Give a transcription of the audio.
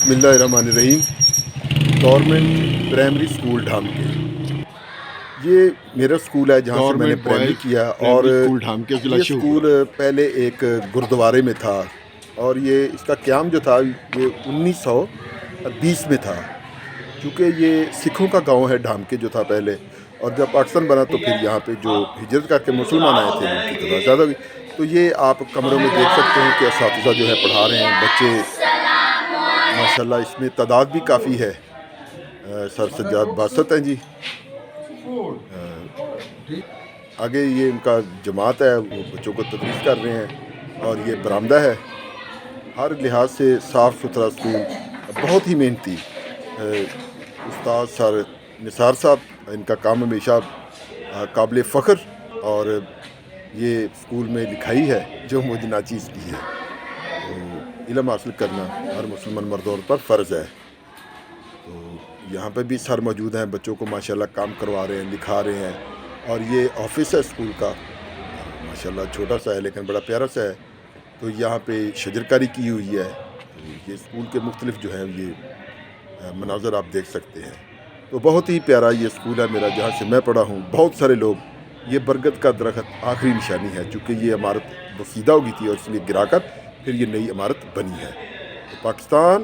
بسم اللہ الرحمن الرحیم۔ گورنمنٹ پرائمری اسکول ڈھامکے، یہ میرا اسکول ہے جہاں سے میں نے پرائمری کیا، اور یہ اسکول پہلے ایک گردوارے میں تھا، اور یہ اس کا قیام جو تھا یہ 1920 میں تھا، چونکہ یہ سکھوں کا گاؤں ہے ڈھامکے جو تھا پہلے، اور جب پاکستان بنا تو پھر یہاں پہ جو ہجرت کر کے مسلمان آئے تھے ان کی تعداد زیادہ ہوئی۔ تو یہ آپ کمروں میں دیکھ سکتے ہیں کہ اساتذہ جو ہے پڑھا رہے ہیں، بچے ماشاءاللہ اس میں تعداد بھی کافی ہے۔ سر سجاد باسط ہیں جی، آگے یہ ان کا جماعت ہے، وہ بچوں کو تدریس کر رہے ہیں، اور یہ برآمدہ ہے، ہر لحاظ سے صاف ستھرا اسکول، بہت ہی محنتی استاد سر نثار صاحب، ان کا کام ہمیشہ قابل فخر، اور یہ اسکول میں لکھائی ہے جو مجھ ناچیز کی ہے، تو علم حاصل کرنا ہر مسلمان مرد عورت پر فرض ہے۔ تو یہاں پہ بھی سر موجود ہیں، بچوں کو ماشاءاللہ کام کروا رہے ہیں، لکھا رہے ہیں، اور یہ آفس ہے اسکول کا، ماشاءاللہ چھوٹا سا ہے لیکن بڑا پیارا سا ہے۔ تو یہاں پہ شجرکاری کی ہوئی ہے، تو یہ اسکول کے مختلف جو ہیں یہ مناظر آپ دیکھ سکتے ہیں۔ تو بہت ہی پیارا یہ اسکول ہے میرا جہاں سے میں پڑھا ہوں۔ بہت سارے لوگ، یہ برگد کا درخت آخری نشانی ہے، چونکہ یہ عمارت بسیدہ ہو گئی تھی اور اس لیے گرا کر پھر یہ نئی عمارت بنی ہے۔ تو پاکستان